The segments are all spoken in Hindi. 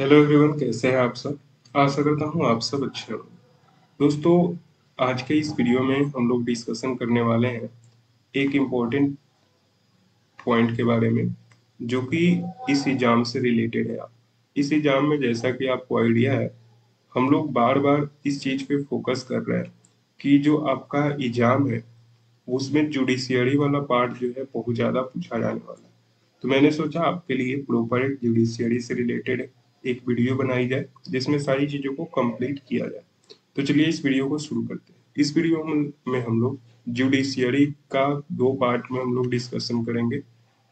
हेलो एवरीवन, कैसे हैं आप सब। आशा करता हूँ आप सब अच्छे हो। दोस्तों, आज के इस वीडियो में हम लोग डिस्कशन करने वाले हैं एक इम्पोर्टेंट पॉइंट के बारे में, जो कि इस एग्जाम से रिलेटेड है। इस एग्जाम में, जैसा कि आपको आइडिया है, हम लोग बार बार इस चीज़ पे फोकस कर रहे हैं कि जो आपका एग्जाम है उसमें जुडिशियरी वाला पार्ट जो है बहुत ज़्यादा पूछा जाने वाला है। तो मैंने सोचा आपके लिए प्रॉपर एक जुडिशियरी से रिलेटेड एक वीडियो बनाई जाए जिसमें सारी चीज़ों को कंप्लीट किया जाए। तो चलिए इस वीडियो को शुरू करते हैं। इस वीडियो में हम लोग जुडिशियरी का दो पार्ट में हम लोग डिस्कशन करेंगे।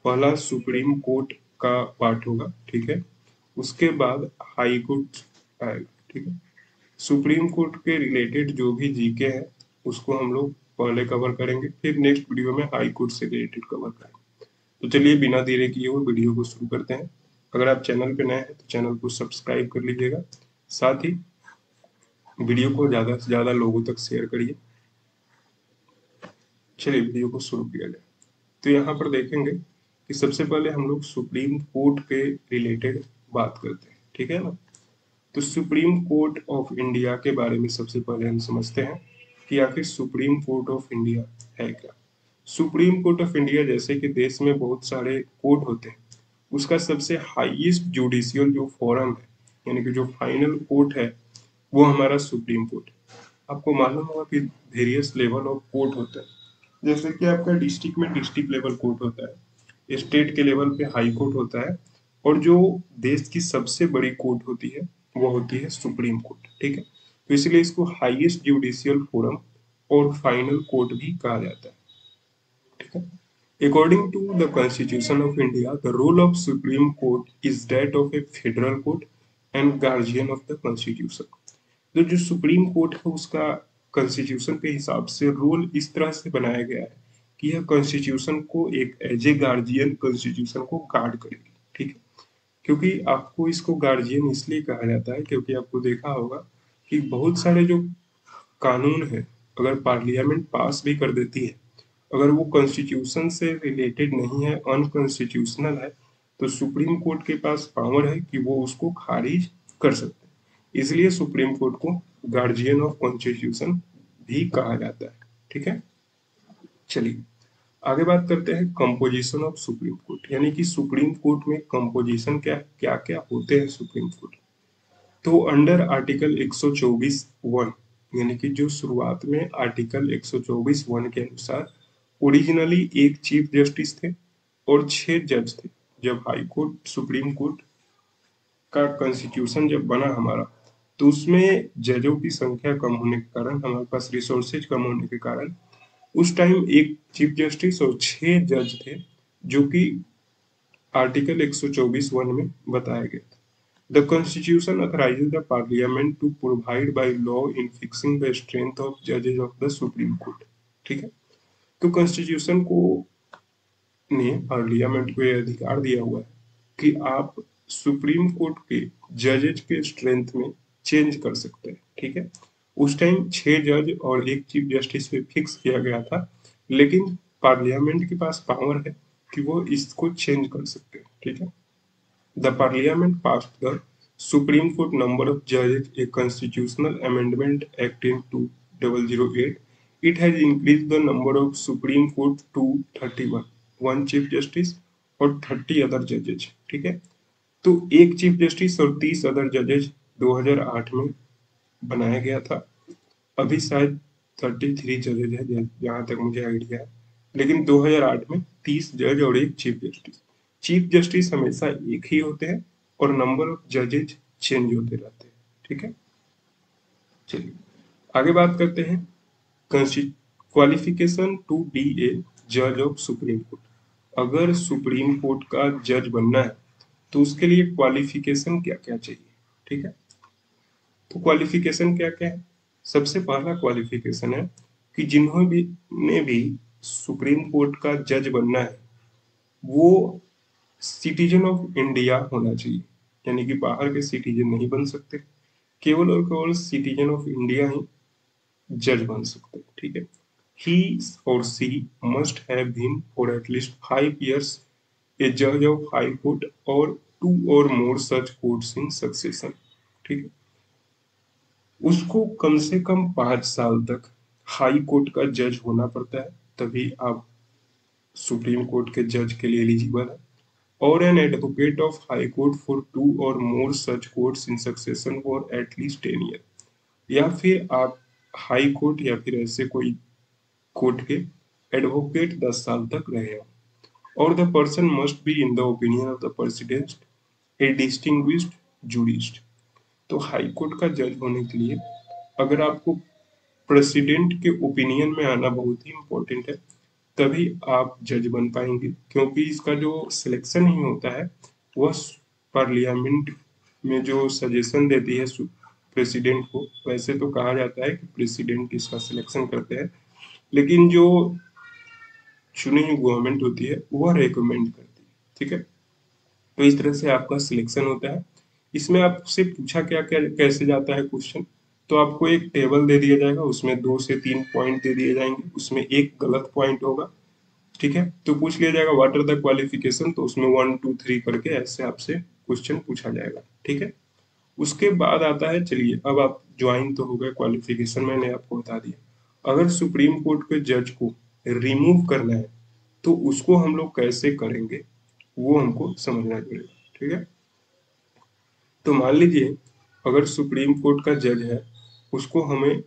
पहला सुप्रीम कोर्ट का पार्ट होगा, ठीक है। उसके बाद हाई कोर्ट आएगा, ठीक है। सुप्रीम कोर्ट के रिलेटेड जो भी जीके है उसको हम लोग पहले कवर करेंगे, फिर नेक्स्ट वीडियो में हाई कोर्ट से रिलेटेड कवर करेंगे। तो चलिए बिना देरी किए हुए वीडियो को शुरू करते हैं। अगर आप चैनल पे नए हैं तो चैनल को सब्सक्राइब कर लीजिएगा, साथ ही वीडियो को ज़्यादा से ज़्यादा लोगों तक शेयर करिए। चलिए वीडियो को शुरू किया जाए। तो यहाँ पर देखेंगे कि सबसे पहले हम लोग सुप्रीम कोर्ट के रिलेटेड बात करते हैं, ठीक है ना। तो सुप्रीम कोर्ट ऑफ इंडिया के बारे में सबसे पहले हम समझते हैं कि आखिर सुप्रीम कोर्ट ऑफ इंडिया है क्या। सुप्रीम कोर्ट ऑफ इंडिया, जैसे कि देश में बहुत सारे कोर्ट होते हैं, उसका सबसे हाईएस्ट जुडिशियल जो फोरम है, यानी कि जो फाइनल कोर्ट है, वो हमारा सुप्रीम कोर्ट है। आपको मालूम होगा कि वेरियस लेवल ऑफ कोर्ट होता है। जैसे कि आपका डिस्ट्रिक्ट में डिस्ट्रिक्ट लेवल कोर्ट होता है, स्टेट के लेवल पे हाई कोर्ट होता है, और जो देश की सबसे बड़ी कोर्ट होती है वो होती है सुप्रीम कोर्ट, ठीक है। तो इसलिए इसको हाईएस्ट जुडिशियल फोरम और फाइनल कोर्ट भी कहा जाता है, ठीक है। According to the Constitution of India, the role of Supreme Court is that of a federal court and guardian of the Constitution. तो जो सुप्रीम कोर्ट है उसका कॉन्स्टिट्यूशन के हिसाब से रोल इस तरह से बनाया गया है कि यह कॉन्स्टिट्यूशन को एक एज ए गार्जियन कॉन्स्टिट्यूशन को गार्ड करेगी, ठीक है। क्योंकि आपको इसको गार्जियन इसलिए कहा जाता है क्योंकि आपको देखा होगा कि बहुत सारे जो कानून है, अगर पार्लियामेंट पास भी कर देती है, अगर वो कॉन्स्टिट्यूशन से रिलेटेड नहीं है, अनकॉन्स्टिट्यूशनल है, तो सुप्रीम कोर्ट के पास पावर है कि वो उसको खारिज कर सकते हैं। इसलिए सुप्रीम कोर्ट को गार्जियन ऑफ कॉन्स्टिट्यूशन भी कहा जाता है, ठीक है। चलिए आगे बात करते हैं कंपोजिशन ऑफ सुप्रीम कोर्ट, यानी कि सुप्रीम कोर्ट में कंपोजिशन क्या क्या क्या होते हैं सुप्रीम कोर्ट। तो अंडर आर्टिकल 124 वन, यानी कि जो शुरुआत में आर्टिकल 124 वन के अनुसार ओरिजिनली एक चीफ जस्टिस थे और 6 जज थे। जब हाई कोर्ट सुप्रीम कोर्ट का कॉन्स्टिट्यूशन जब बना हमारा, तो उसमें जजों की संख्या कम होने के कारण, हमारे पास रिसोर्सेज कम होने के कारण, उस टाइम एक चीफ जस्टिस और 6 जज थे, जो कि आर्टिकल 124 वन में बताया गया था। The Constitution authorizes the Parliament to provide by law in fixing the strength of judges of the Supreme Court, ठीक है। तो कॉन्स्टिट्यूशन को ने पार्लियामेंट को यह अधिकार दिया हुआ है कि आप सुप्रीम कोर्ट के जजेज के स्ट्रेंथ में चेंज कर सकते हैं, ठीक है। उस टाइम 6 जज और एक चीफ जस्टिस पे फिक्स किया गया था, लेकिन पार्लियामेंट के पास पावर है कि वो इसको चेंज कर सकते हैं, ठीक है। The Parliament passed the Supreme Court number of judges a constitutional amendment act in 2008. It has increased the number of Supreme Court to 31, one chief justice और 30 other judges, ठीक है। तो एक चीफ जस्टिस और 30 अदर जजेज 2008 में बनाया गया था। अभी शायद 33 जजेज है जहाँ तक मुझे आइडिया है, लेकिन 2008 में 30 जज और एक चीफ जस्टिस। चीफ जस्टिस हमेशा एक ही होते हैं और नंबर ऑफ जजेज चेंज होते रहते हैं, ठीक है। चलिए आगे बात करते हैं क्वालिफिकेशन टू बी ए जज ऑफ सुप्रीम कोर्ट। अगर सुप्रीम कोर्ट का जज बनना है तो उसके लिए क्वालिफिकेशन क्या क्या चाहिए, ठीक है। तो क्वालिफिकेशन क्या क्या है। सबसे पहला क्वालिफिकेशन है कि जिन्होंने भी सुप्रीम कोर्ट का जज बनना है वो सिटीजन ऑफ इंडिया होना चाहिए, यानी कि बाहर के सिटीजन नहीं बन सकते, केवल और केवल सिटीजन ऑफ इंडिया ही जज बन सकते हैं, ठीक है। He or she must have been for at least 5 years a जज of high court or two or more such courts in succession, ठीक है, उसको कम से कम 5 साल तक हाई कोर्ट का जज होना पड़ता है, तभी आप सुप्रीम कोर्ट के जज के लिए एलिजिबल है। Or an advocate of high court for 2 or more such courts in succession for at least 10 year, या फिर आप हाई कोर्ट या फिर ऐसे कोई कोर्ट के एडवोकेट 10 साल तक रहे हो। और the person must be in the opinion of the president A distinguished jurist. तो हाई कोर्ट का जज होने के लिए अगर आपको प्रेसिडेंट के ओपिनियन में आना बहुत ही इम्पोर्टेंट है, तभी आप जज बन पाएंगे, क्योंकि इसका जो सिलेक्शन ही होता है वह पार्लियामेंट में जो सजेशन देती है प्रेसिडेंट को, वैसे तो कहा जाता है कि प्रेसिडेंट इसका सिलेक्शन करते हैं, लेकिन जो चुनी हुई गवर्नमेंट होती है वह रेकमेंड करती है, ठीक है। तो इस तरह से आपका सिलेक्शन होता है। इसमें आपसे पूछा क्या क्या कैसे जाता है क्वेश्चन, तो आपको एक टेबल दे दिया जाएगा, उसमें 2 से 3 पॉइंट दे दिए जाएंगे, उसमें एक गलत पॉइंट होगा, ठीक है। तो पूछ लिया जाएगा व्हाट आर द क्वालिफिकेशन, तो उसमें 1 2 3 करके ऐसे आपसे क्वेश्चन पूछा जाएगा, ठीक है। उसके बाद आता है, चलिए अब आप ज्वाइन तो हो गए, क्वालिफिकेशन मैंने आपको बता दिया। अगर सुप्रीम कोर्ट के जज को रिमूव करना है तो उसको हम लोग कैसे करेंगे, वो हमको समझना पड़ेगा, ठीक है। तो मान लीजिए अगर सुप्रीम कोर्ट का जज है, उसको हमें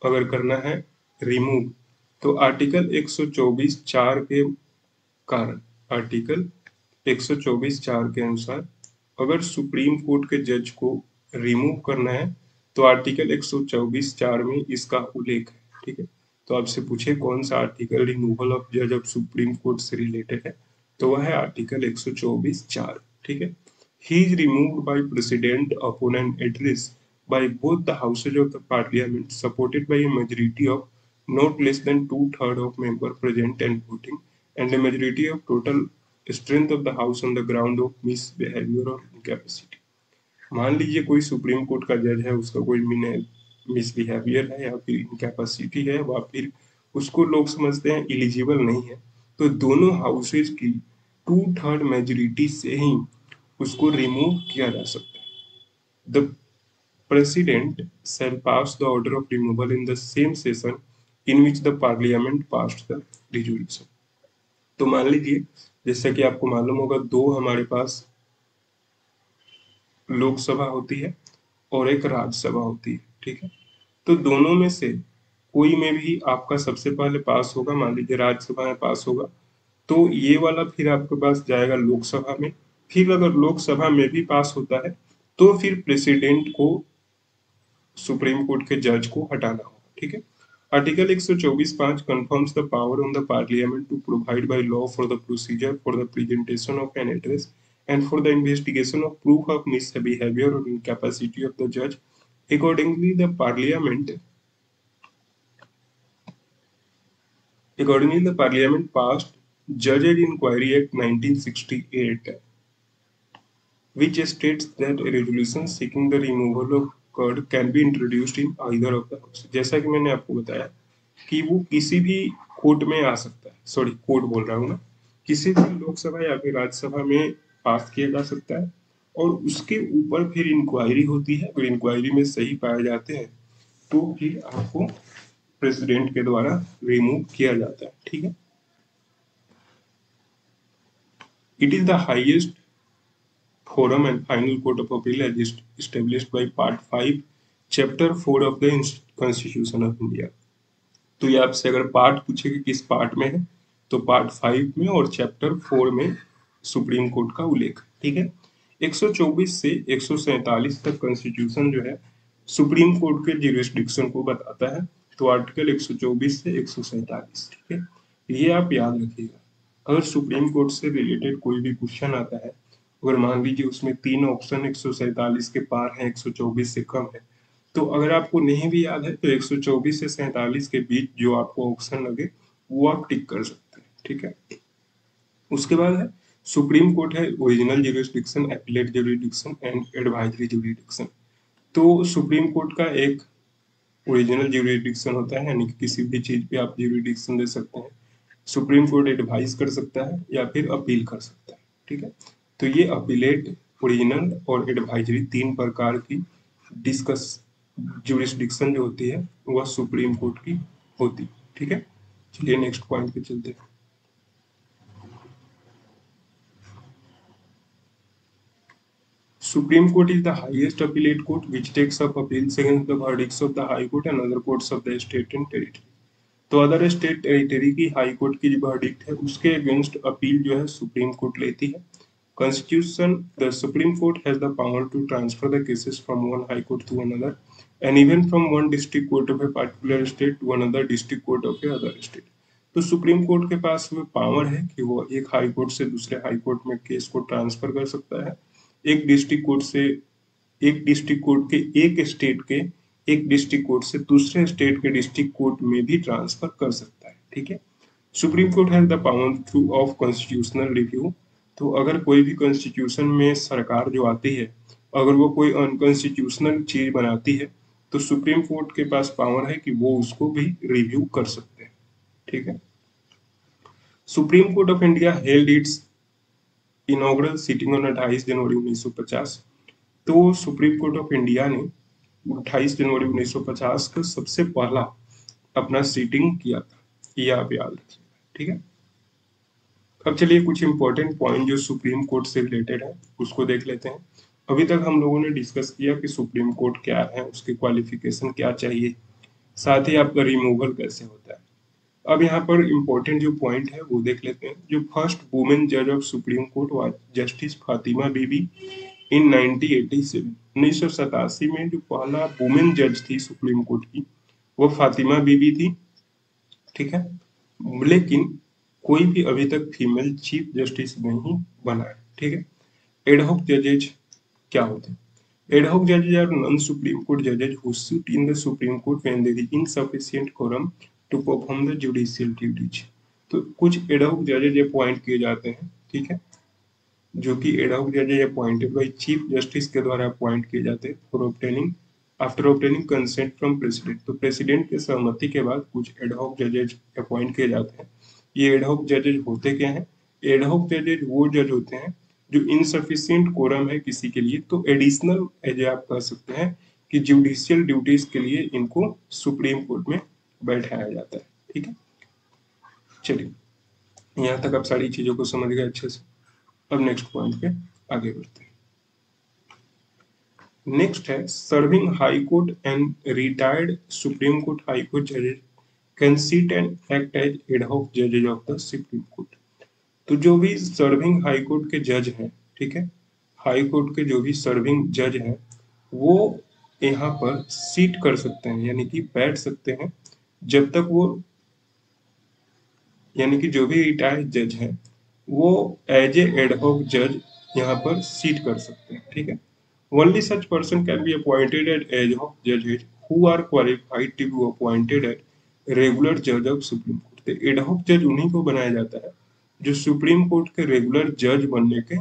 अगर करना है रिमूव, तो आर्टिकल 124(4) के कारण, आर्टिकल 124(4) के अनुसार अगर सुप्रीम कोर्ट के जज को रिमूव करना है तो आर्टिकल 124(4) में इसका उल्लेख है, ठीक है। तो आपसे पूछे कौन सा आर्टिकल रिमूवल ऑफ जज ऑफ सुप्रीम कोर्ट से रिलेटेड है, तो वह है आर्टिकल 124(4), ठीक है। He is removed by President upon an address by both the houses of the Parliament, supported by a majority of not less than 2/3 of members present and voting, and a majority of total strength of the House on the ground of misbehavior or incapacity। मान लीजिए कोई सुप्रीम कोर्ट का जज है, उसका कोई मिसबिहेवियर है या फिर इनकैपेसिटी है, या फिर उसको लोग समझते हैं एलिजिबल नहीं है, तो दोनों हाउसेज की 2/3 मेजोरिटी से ही उसको रिमूव किया जा सकता है। The president shall pass the order of removal in the same session in which the parliament passed the resolution। तो मान लीजिए जैसा कि आपको मालूम होगा, दो हमारे पास लोकसभा होती है और एक राज्यसभा होती है, ठीक है। तो दोनों में से कोई में भी आपका सबसे पहले पास होगा, मान लीजिए राज्यसभा में पास होगा, तो ये वाला फिर आपके पास जाएगा लोकसभा में, फिर अगर लोकसभा में भी पास होता है तो फिर प्रेसिडेंट को सुप्रीम कोर्ट के जज को हटाना होगा, ठीक है। Article 124(5) confirms the power on the parliament to provide by law for the procedure for the presentation of an address and for the investigation of proof of misbehavior or incapacity of the judge। Accordingly the parliament passed Judges Inquiry Act 1968, which states that a resolution seeking the removal of court can be introduced in either of the house। जैसा कि मैंने आपको बताया कि वो किसी भी कोर्ट में आ सकता है, सॉरी कोर्ट बोल रहा हूँ ना, किसी भी लोकसभा या फिर राज्यसभा में पास किया जा सकता है, और उसके ऊपर फिर इंक्वायरी होती है, अगर इंक्वायरी में सही पाए जाते हैं तो फिर आपको प्रेसिडेंट के द्वारा रिमूव किया जाता है, ठीक है। It is the highest forum and final court of appeal as established by part 5 chapter 4 of the constitution of India। तो ये आपसे अगर पार्ट पूछे कि किस पार्ट में है, तो पार्ट 5 में और चैप्टर 4 में सुप्रीम कोर्ट का उल्लेख, ठीक है। 124 से 147 तक कॉन्स्टिट्यूशन जो है सुप्रीम कोर्ट के ज्यूरिसडिक्शन को बताता है, तो आर्टिकल 124 से 147, ठीक है, ये आप याद रखिएगा। अगर सुप्रीम कोर्ट से रिलेटेड कोई भी क्वेश्चन आता है, अगर मान लीजिए उसमें 3 ऑप्शन 147 के पार है, 124 से कम है, तो अगर आपको नहीं भी याद है तो 124 से 47 के बीच जो आपको ऑप्शन लगे वो आप टिक कर सकते हैं, ठीक है। उसके बाद है सुप्रीम कोर्ट है original jurisdiction, appellate jurisdiction and advisory jurisdiction. तो सुप्रीम कोर्ट का एक ओरिजिनल ज्यूरिसडिक्शन होता है, यानी कि किसी भी चीज पे आप ज्यूरिसडिक्शन दे सकते हैं। सुप्रीम कोर्ट एडवाइस कर सकता है या फिर अपील कर सकता है, ठीक है। तो ये अपीलेट ओरिजिनल और एडवाइजरी, तीन प्रकार की डिस्कस जुरिस्डिक्शन जो होती है वह सुप्रीम कोर्ट की होती। ठीक है, चलिए नेक्स्ट पॉइंट पे चलते हैं। Supreme Court is the highest appellate court which takes up appeals against the verdicts of the High Court and other courts of the state and territory. तो अदर स्टेट टेरिटरी की हाई कोर्ट की जो वर्डिक्ट है उसके अगेंस्ट अपील जो है सुप्रीम कोर्ट लेती है। Constitution the supreme court has the power to transfer the cases from one high court to another and even from one district court of a particular state to another district court of a other state. तो सुप्रीम कोर्ट के पास वो पावर है कि वो एक हाई कोर्ट से दूसरे हाई कोर्ट में केस को ट्रांसफर कर सकता है, एक डिस्ट्रिक्ट कोर्ट से एक डिस्ट्रिक्ट कोर्ट के एक स्टेट के एक डिस्ट्रिक्ट कोर्ट से दूसरे स्टेट के डिस्ट्रिक्ट कोर्ट में भी ट्रांसफर कर सकता है। ठीक है, supreme court has the power two of constitutional review. तो अगर कोई भी कॉन्स्टिट्यूशन में सरकार जो आती है अगर वो कोई अनकॉन्स्टिट्यूशनल चीज बनाती है तो सुप्रीम कोर्ट के पास पावर है कि वो उसको भी रिव्यू कर सकते हैं। ठीक है, supreme court of India held its inaugural sitting on 28 January 1950। तो सुप्रीम कोर्ट ऑफ इंडिया ने 28 जनवरी 1950 को सबसे पहला अपना सीटिंग किया था, ये आप याद रखिए। ठीक है, अब चलिए कुछ इंपॉर्टेंट पॉइंट जो सुप्रीम कोर्ट से रिलेटेड है उसको देख लेते हैं। अभी तक हम लोगों ने डिस्कस किया कि सुप्रीम कोर्ट क्या है, उसके क्वालिफिकेशन क्या चाहिए, साथ ही आपका रिमूवल कैसे होता है। अब यहाँ पर इम्पोर्टेंट जो पॉइंट है वो देख लेते हैं। जो फर्स्ट वुमेन जज of supreme court was justice Fatima Bibi in 1987। 1987 में जो पहला वुमेन जज थी सुप्रीम कोर्ट की वो फातिमा बीबी थी। ठीक है, लेकिन कोई भी अभी तक फीमेल चीफ जस्टिस नहीं बना है। ठीक है, एडहॉक जजेज क्या होते हैं? Ad hoc judges are non-Supreme Court judges who sit in the Supreme Court when there is insufficient quorum to perform the judicial duties। तो कुछ एडहॉक जजेज अपॉइंट किए जाते हैं। ठीक है, जो कि एडहॉक जजेज अपॉइंटेड बाय चीफ जस्टिस के द्वारा अपॉइंट किए जाते हैं for obtaining after obtaining consent from president. तो प्रेसिडेंट के सहमति के बाद कुछ एडहॉक जजेज अपॉइंट किए जाते हैं। ये एडहॉक जजेज होते क्या हैं? एडहॉक जजेज वो जज होते हैं जो इनसफिशिएंट कोरम है किसी के लिए तो एडिशनल एज आप कह सकते हैं कि जुडिशियल ड्यूटीज के लिए इनको सुप्रीम कोर्ट में बैठाया जाता है। ठीक है, चलिए यहाँ तक आप सारी चीजों को समझ गए अच्छे से। अब नेक्स्ट पॉइंट पे आगे बढ़ते हैं। नेक्स्ट है serving high court and retired supreme court high court जजेज can sit and act as ad hoc जजेज of the supreme court. तो जो भी सर्विंग हाई कोर्ट के जज हैं, ठीक है, हाई कोर्ट के जो भी सर्विंग जज हैं वो यहाँ पर सीट कर सकते हैं यानी कि बैठ सकते हैं जब तक वो यानी कि जो भी रिटायर्ड जज हैं वो एज ए एडहॉक जज यहाँ पर सीट कर सकते हैं। ठीक है, only such person can be appointed eight ad hoc जजेज who are qualified to be appointed at regular जज ऑफ सुप्रीम कोर्ट। तो एडहॉक जज उन्हीं को बनाया जाता है जो सुप्रीम कोर्ट के रेगुलर जज बनने के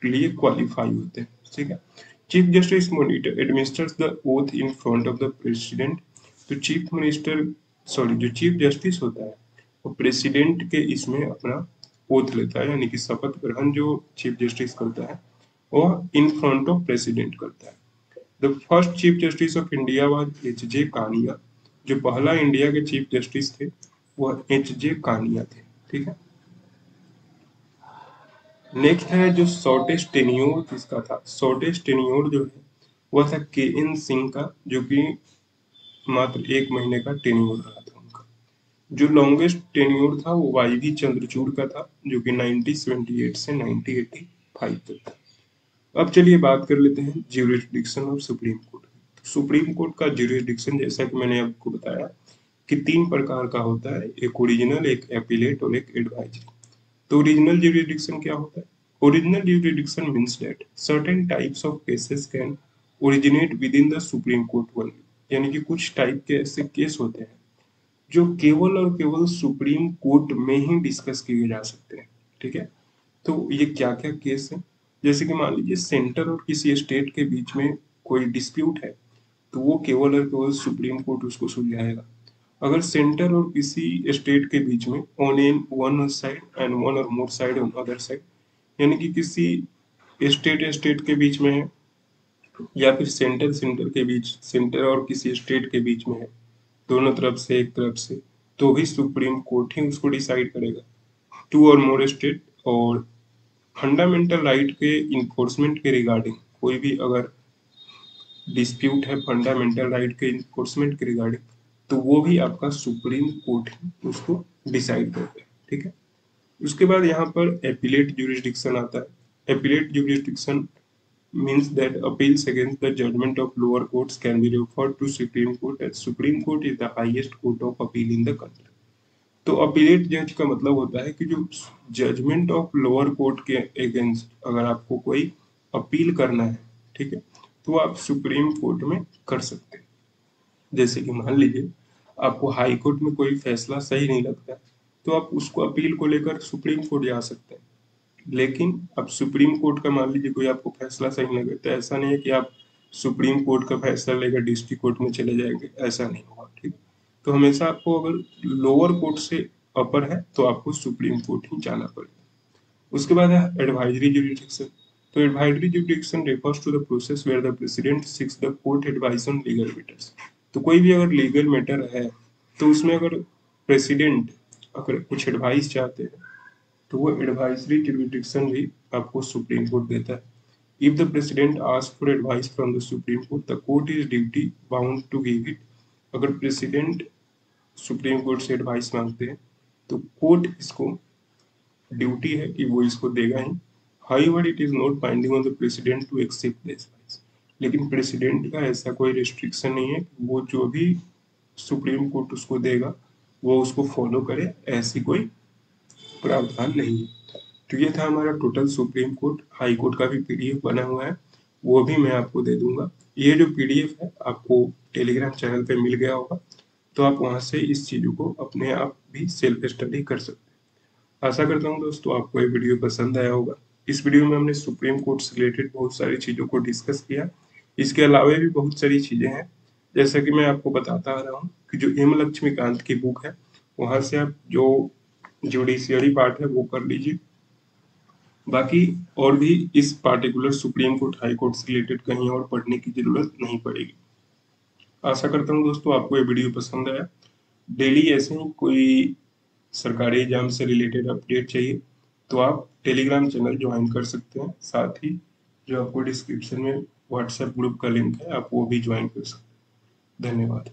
लिए क्वालिफाई होते हैं। ठीक है, chief justice monitor administers the oath in front of the president. तो जो चीफ जस्टिस होता है वो प्रेसिडेंट के इसमें अपना ओथ लेता है यानी कि शपथ ग्रहण जो चीफ जस्टिस करता है वह इन फ्रंट ऑफ प्रेसिडेंट करता है। The first chief justice of India was H J. Kania. जो पहला इंडिया के चीफ जस्टिस थे वह एच.जे. कानिया थे। ठीक है, नेक्स्ट है जो शॉर्टेस्ट टेन्योर किसका था? शॉर्टेस्ट टेन्योर जो है वह था के.एन. सिंह का जो कि मात्र 1 महीने का टेन्योर रहा था उनका। जो लॉन्गेस्ट टेन्योर था वो वाई.वी. चंद्रचूड़ का था जो कि 1978 से 1985 तक था। अब चलिए बात कर लेते हैं jurisdiction of supreme court. Supreme court का ज्यूरिसडिक्शन जैसा कि मैंने आपको बताया कि 3 प्रकार का होता है, एक ओरिजिनल, एक एपीलेट और एक एडवाइजरी। तो ओरिजिनल ज्यूरिसडिक्शन क्या होता है? Original jurisdiction means that certain types of cases can originate with in the supreme court only. यानी कि कुछ टाइप के ऐसे केस होते हैं जो केवल और केवल सुप्रीम कोर्ट में ही डिस्कस किए जा सकते हैं। ठीक है, तो ये क्या क्या केस है? जैसे कि मान लीजिए सेंटर और किसी स्टेट के बीच में कोई डिस्प्यूट है तो वो केवल और केवल सुप्रीम कोर्ट उसको सुलझाएगा। अगर सेंटर और किसी स्टेट के बीच में on one side and one or more side on other side यानी कि किसी स्टेट के बीच में है या फिर सेंटर के बीच, सेंटर और किसी स्टेट के बीच में है, दोनों तरफ से एक तरफ से, तो भी सुप्रीम कोर्ट ही उसको डिसाइड करेगा। टू और मोर स्टेट, और फंडामेंटल राइट के इन्फोर्समेंट के रिगार्डिंग कोई भी अगर डिस्प्यूट है फंडामेंटल राइट के इन्फोर्समेंट के रिगार्डिंग, तो वो भी आपका सुप्रीम कोर्ट ही उसको डिसाइड करता है, ठीक है। उसके बाद यहाँ पर एपिलेट ज्यूरिसडिक्शन आता है। Appellate jurisdiction means that appeals against the judgment of lower courts can be referred to Supreme Court, as Supreme Court is the highest court of appeal in the country। तो अपीलेट जज का मतलब होता है कि जो जजमेंट ऑफ लोअर कोर्ट के अगेंस्ट अगर आपको कोई अपील करना है, ठीक है, तो आप सुप्रीम कोर्ट में कर सकते हैं। जैसे कि मान लीजिए आपको हाई कोर्ट में कोई फैसला सही नहीं लगता, तो आप उसको अपील को लेकर सुप्रीम कोर्ट जा सकते हैं। लेकिन अब सुप्रीम कोर्ट का मान लीजिए कोई आपको फैसला सही नहीं लगे, तो ऐसा नहीं है कि आप सुप्रीम कोर्ट का फैसला लेकर डिस्ट्रिक्ट कोर्ट में चले जाएंगे, ऐसा नहीं होगा, ठीक। तो हमेशा आपको अगर लोअर कोर्ट से अपर है तो आपको सुप्रीम कोर्ट ही जाना पड़ेगा। उसके बाद है एडवाइजरी जुरिडिक्शन। तो advisory jurisdiction refers to the process where the president seeks the court advice on legal matters. तो कोई भी अगर लीगल मैटर है तो उसमें अगर प्रेसिडेंट अगर कुछ एडवाइस चाहते हैं तो वो एडवाइजरी जुरिडिक्शन भी आपको सुप्रीम कोर्ट देता है। If the president ask for advice from the supreme court, the court is duty bound to give it. अगर प्रेसिडेंट सुप्रीम कोर्ट से एडवाइस मांगते हैं तो कोर्ट इसको ड्यूटी है कि वो इसको देगा ही। However it is not binding on the president to accept the advice. लेकिन प्रेसिडेंट का ऐसा कोई रिस्ट्रिक्शन नहीं है, वो जो भी सुप्रीम कोर्ट उसको देगा वो उसको फॉलो करे, ऐसी कोई प्रावधान नहीं है। तो ये था हमारा total supreme court high court का भी पीडीएफ बना हुआ है, वो भी मैं आपको दे दूंगा। ये जो पीडीएफ है आपको टेलीग्राम चैनल पे मिल गया होगा, तो आप वहां से इस चीजों को अपने आप भी सेल्फ स्टडी कर सकते हैं। आशा करता हूँ दोस्तों आपको ये वीडियो पसंद आया होगा। इस वीडियो में हमने सुप्रीम कोर्ट से रिलेटेड बहुत सारी चीजों को डिस्कस किया। इसके अलावा भी बहुत सारी चीजें हैं, जैसा कि मैं आपको बताता आ रहा हूँ कि जो एम लक्ष्मीकांत की बुक है वहां से आप जो जुडिशियरी पार्ट है वो कर लीजिए। बाकी और भी इस particular supreme court high court से रिलेटेड कहीं और पढ़ने की जरूरत नहीं पड़ेगी। आशा करता हूँ दोस्तों आपको ये वीडियो पसंद आया। डेली ऐसे ही कोई सरकारी एग्जाम से रिलेटेड अपडेट चाहिए तो आप टेलीग्राम चैनल ज्वाइन कर सकते हैं। साथ ही जो आपको डिस्क्रिप्शन में व्हाट्सएप ग्रुप का लिंक है आप वो भी ज्वाइन कर सकते हैं। धन्यवाद।